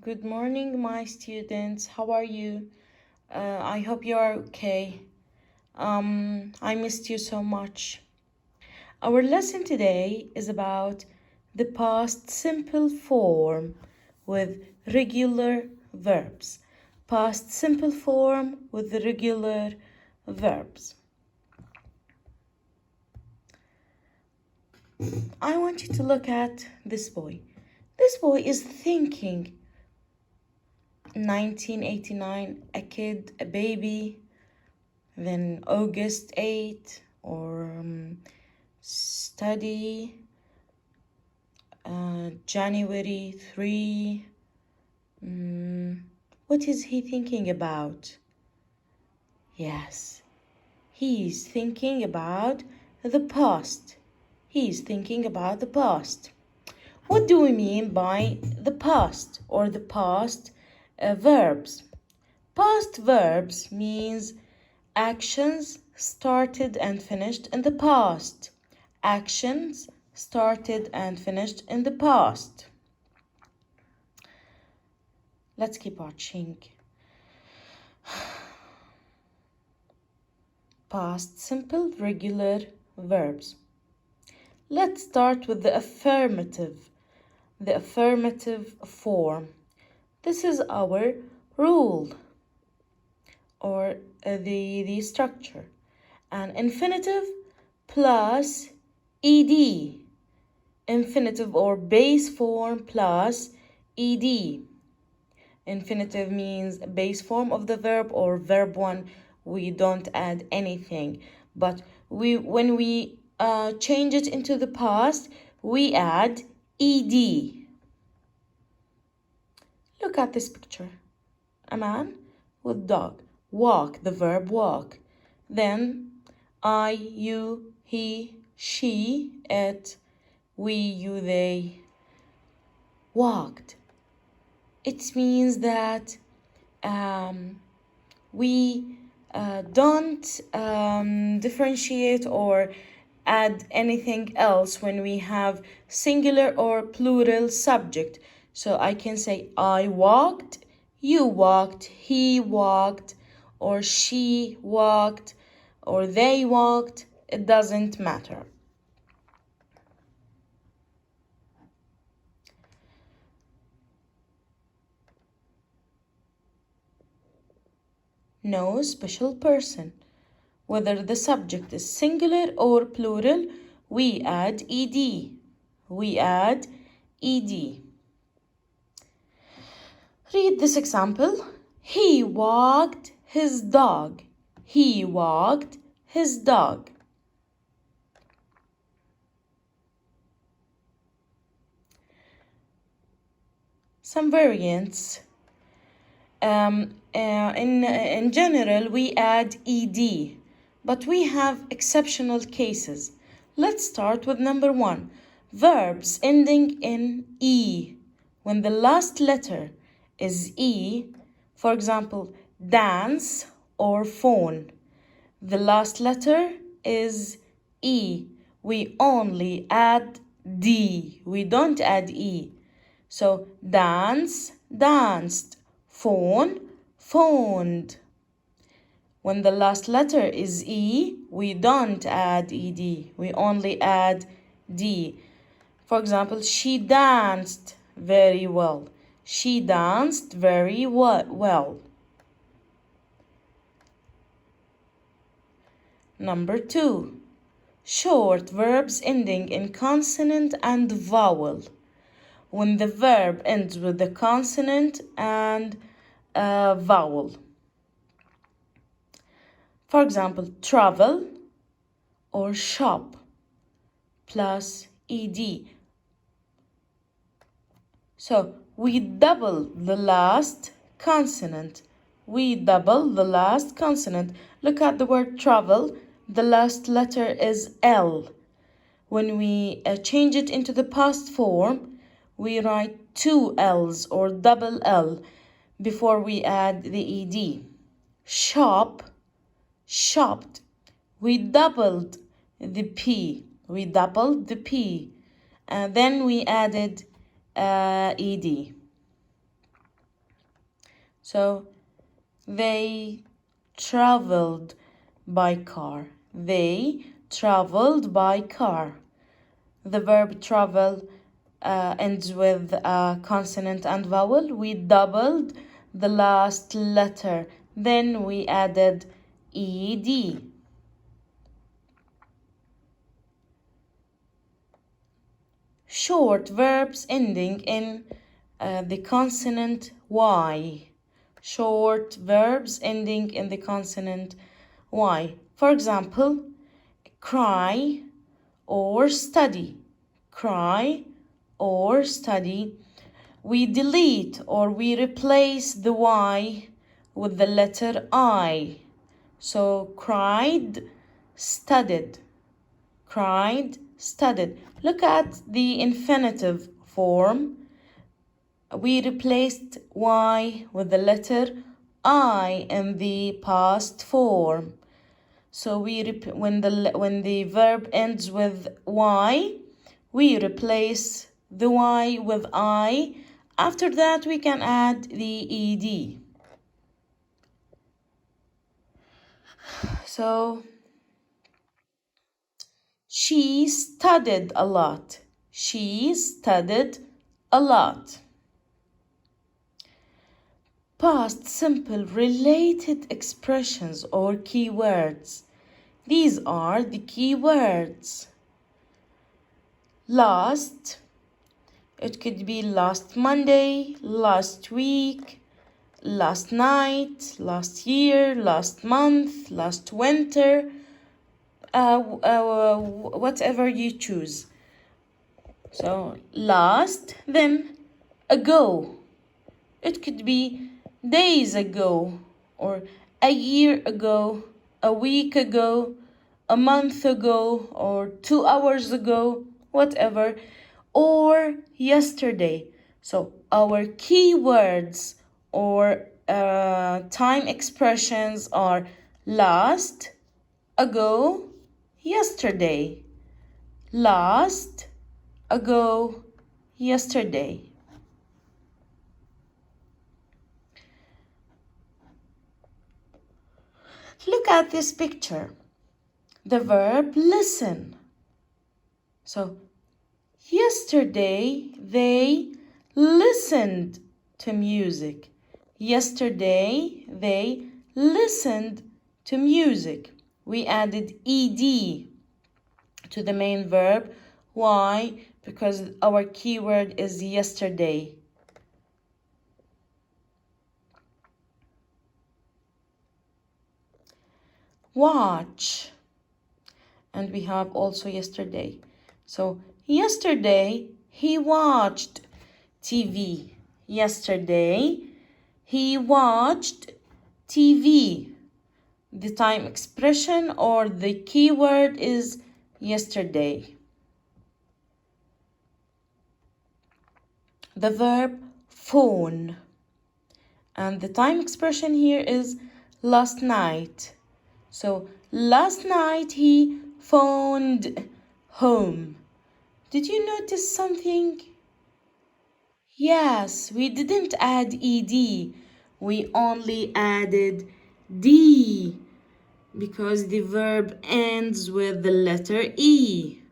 Good morning, my students. How are you? I hope you are okay. I missed you so much. Our lesson today is about the past simple form with regular verbs. Past simple form with regular verbs. I want you to look at this boy. This boy is thinking. 1989, a kid, a baby, then August 8, or study, January 3. What is he thinking about? Yes, he's thinking about the past. He's thinking about the past. What do we mean by the past or the past verbs? Past verbs means actions started and finished in the past. Actions started and finished in the past. Let's keep watching. Past simple regular verbs. Let's start with the affirmative form. This is our rule or the structure. An infinitive plus ed. Infinitive or base form plus ed. Infinitive means base form of the verb or verb one. We don't add anything. But when we change it into the past, we add ed. Look at this picture. A man with dog. Walk, the verb walk. Then I, you, he, she, it, we, you, they walked. It means that we don't differentiate or add anything else when we have singular or plural subject. So I can say I walked, you walked, he walked, or she walked, or they walked. It doesn't matter. No special person. Whether the subject is singular or plural, we add ed. We add ed. Read this example. He walked his dog. He walked his dog. Some variants. In general, we add ed, but we have exceptional cases. Let's start with number 1. Verbs ending in e. When the last letter is e, for example, dance or phone. The last letter is e. We only add d. We don't add e. So dance, danced. Phone, phoned. When the last letter is e, we don't add ed. We only add d. For example, she danced very well. She danced very well. Number 2. Short verbs ending in consonant and vowel. When the verb ends with the consonant and vowel. For example, travel or shop plus ed. So we double the last consonant. We double the last consonant. Look at the word travel. The last letter is L. When we change it into the past form, we write 2 L's or double L before we add the ed. Shop, shopped. We doubled the P. We doubled the P. And then we added ed. So they traveled by car. They traveled by car. The verb travel ends with a consonant and vowel. We doubled the last letter. Then we added ed. Short verbs ending in the consonant Y. Short verbs ending in the consonant Y. For example, cry or study. Cry or study. We delete or we replace the Y with the letter I. So cried, studied. Cried, studied. Look at the infinitive form. We replaced Y with the letter I in the past form. So when the verb ends with Y, we replace the Y with I. After that, we can add the ed. So she studied a lot. She studied a lot. Past simple related expressions or keywords. These are the keywords. Last, it could be last Monday, last week, last night, last year, last month, last winter, whatever you choose. So last, then ago. It could be days ago, or a year ago, a week ago, a month ago, or 2 hours ago, whatever, or yesterday. So our keywords or time expressions are last, ago, yesterday. Last, ago, yesterday. Look at this picture. The verb listen. So, yesterday they listened to music. Yesterday they listened to music. We added ed to the main verb. Why? Because our keyword is yesterday. Watch. And we have also yesterday. So yesterday he watched TV. Yesterday he watched TV. The time expression or the keyword is yesterday. The verb phone. And the time expression here is last night. So last night he phoned home. Did you notice something? Yes, we didn't add ed. We only added d because the verb ends with the letter e.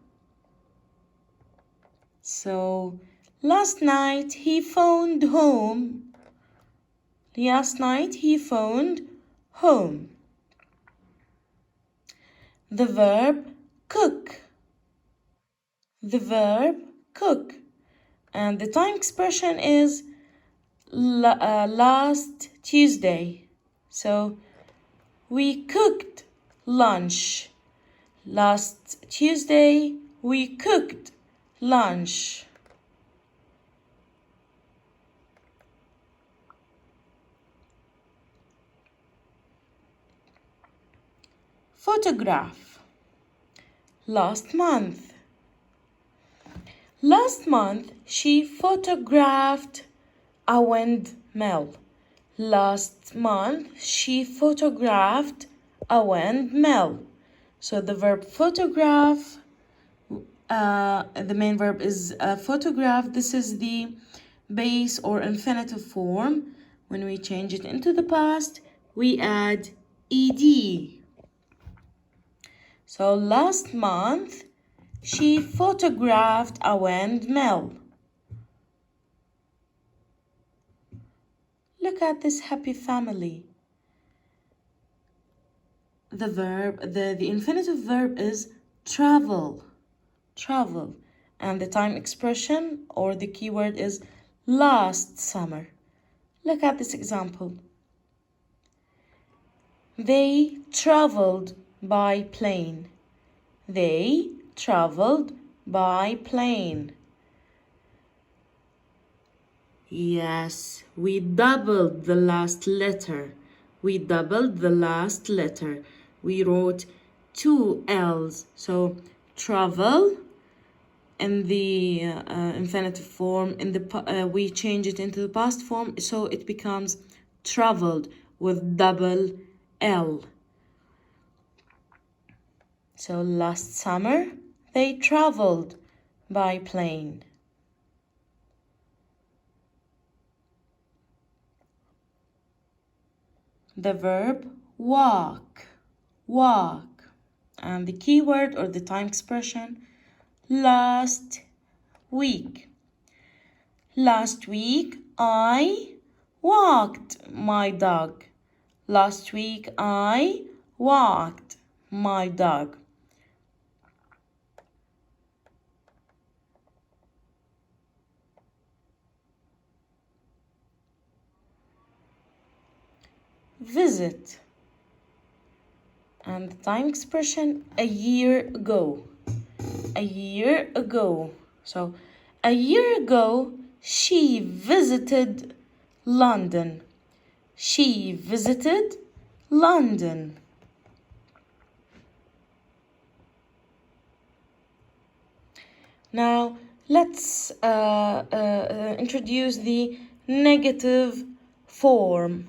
So last night he phoned home. Last night he phoned home. The verb cook. The verb cook. And the time expression is last Tuesday. So we cooked lunch. Last Tuesday we cooked lunch. Photograph. Last month. Last month she photographed a windmill. Last month she photographed a windmill. So the verb photograph, the main verb is photograph. This is the base or infinitive form. When we change it into the past, we add ed. So last month, she photographed a windmill. Look at this happy family. The infinitive verb is travel. Travel. And the time expression or the keyword is last summer. Look at this example. They traveled by plane. They traveled by plane. Yes, we doubled the last letter. We doubled the last letter. We wrote two L's. So travel in the infinitive form. We change it into the past form, so it becomes traveled with double L. So last summer, they traveled by plane. The verb walk, walk. And the keyword or the time expression, last week. Last week, I walked my dog. Last week, I walked my dog. Visit. And the time expression, a year ago. A year ago. So, a year ago, she visited London. She visited London. Now, let's introduce the negative form.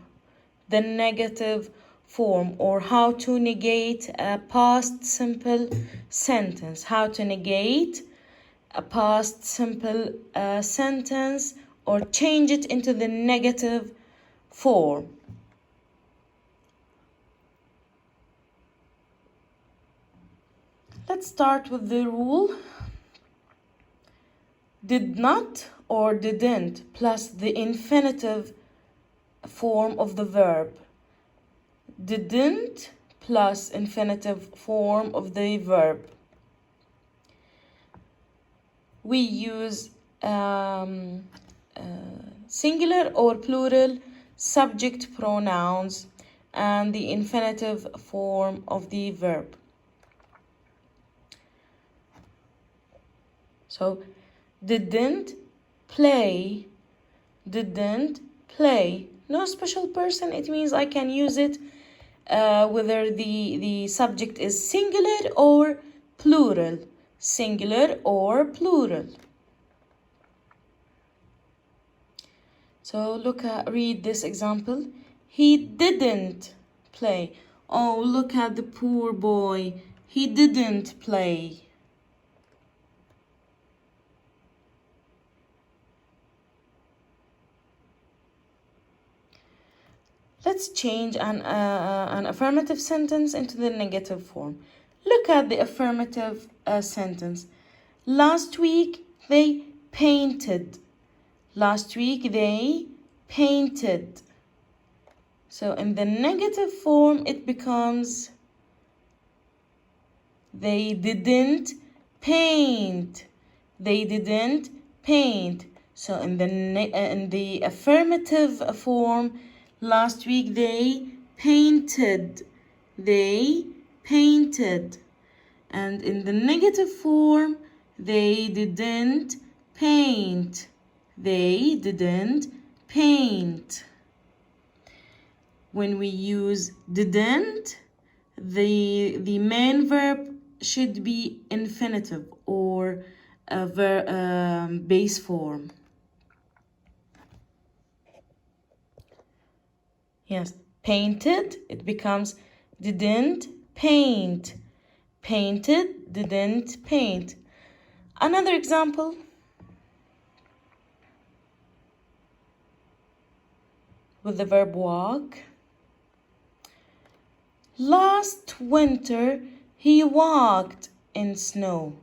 The negative form, or how to negate a past simple sentence. How to negate a past simple sentence or change it into the negative form. Let's start with the rule. Did not or didn't plus the infinitive form of the verb. Didn't plus infinitive form of the verb. We use singular or plural subject pronouns and the infinitive form of the verb. So, didn't play, didn't play. No special person, it means I can use it whether the subject is singular or plural. Singular or plural. So read this example. He didn't play. Oh, look at the poor boy. He didn't play. Let's change an affirmative sentence into the negative form. Look at the affirmative sentence. Last week they painted. Last week they painted. So in the negative form it becomes they didn't paint. They didn't paint. So in the affirmative form, last week they painted. They painted. And in the negative form, they didn't paint. They didn't paint. When we use didn't, the main verb should be infinitive or base form. Yes, painted, it becomes didn't paint. Painted, didn't paint. Another example. with the verb walk. Last winter, he walked in snow.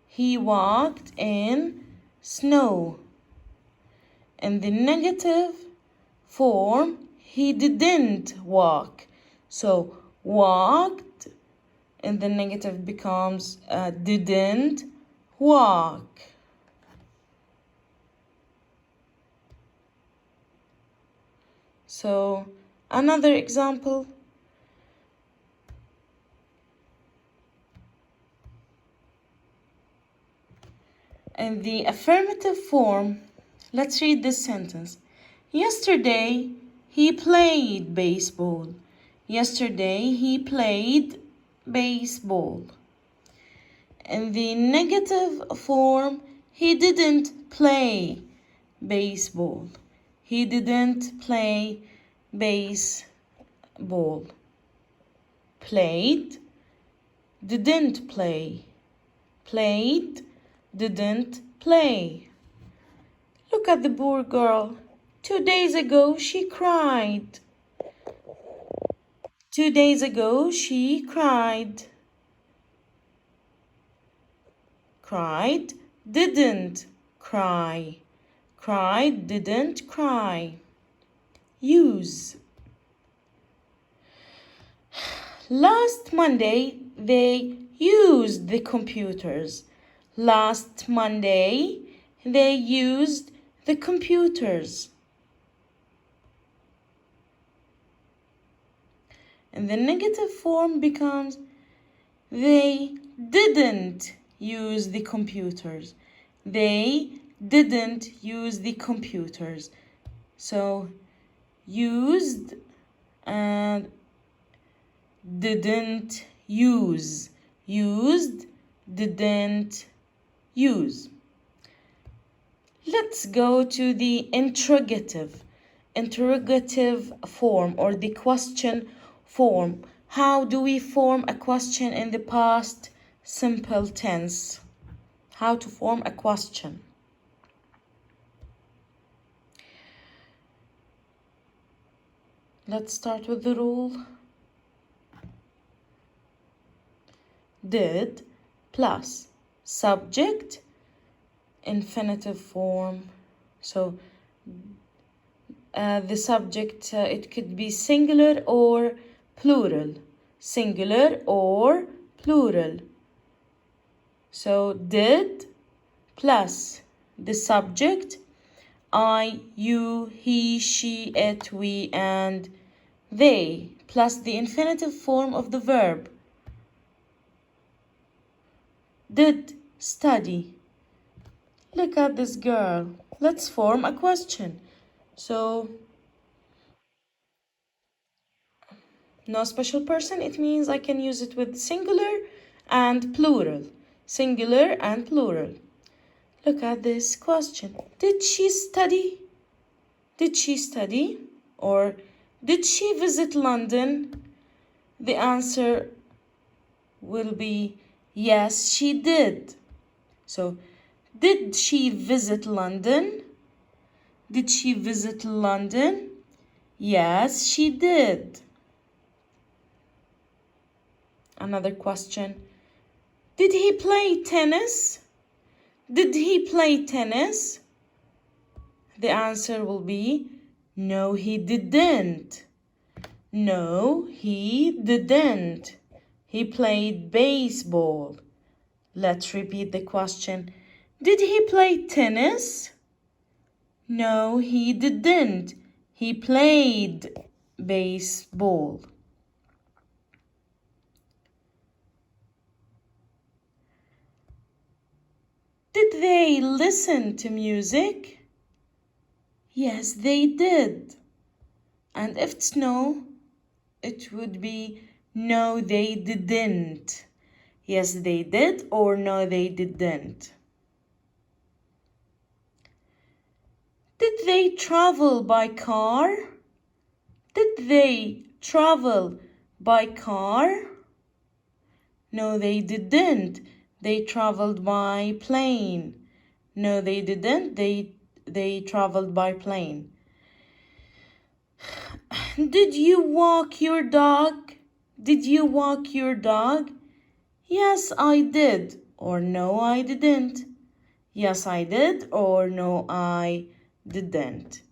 He walked in snow. In the negative form, he didn't walk. So walked in the negative becomes didn't walk. So another example. In the affirmative form, let's read this sentence. Yesterday, he played baseball. Yesterday, he played baseball. In the negative form, he didn't play baseball. He didn't play baseball. Played, didn't play. Played, didn't play. Look at the poor girl. 2 days ago, she cried. 2 days ago, she cried. Cried, didn't cry. Cried, didn't cry. Use. Last Monday, they used the computers. Last Monday, they used the computers. And the negative form becomes they didn't use the computers. They didn't use the computers. So used and didn't use. Used, didn't use. Let's go to the interrogative form or the question form. How do we form a question in the past simple tense? How to form a question. Let's start with the rule. Did plus subject, infinitive form. So the subject, it could be singular or plural. Singular or plural. So did plus the subject, I, you, he, she, it, we, and they, plus the infinitive form of the verb. Did study. Look at this girl. Let's form a question. So, no special person, it means I can use it with singular and plural. Singular and plural. Look at this question. Did she study? Did she study? Or did she visit London? The answer will be yes, she did. So, did she visit London? Did she visit London? Yes, she did. Another question. Did he play tennis? Did he play tennis? The answer will be no, he didn't. No, he didn't. He played baseball. Let's repeat the question. Did he play tennis? No, he didn't. He played baseball. Did they listen to music? Yes, they did. And if it's no, it would be no, they didn't. Yes, they did, or no, they didn't. Did they travel by car? Did they travel by car? No, they didn't. They traveled by plane. No, they didn't. They traveled by plane. Did you walk your dog? Did you walk your dog? Yes, I did. Or no, I didn't. Yes, I did. Or no, I didn't.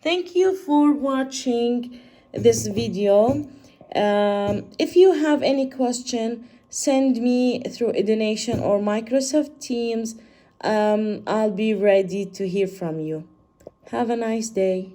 Thank you for watching this video. If you have any question, send me through a donation or Microsoft Teams. I'll be ready to hear from you. Have a nice day.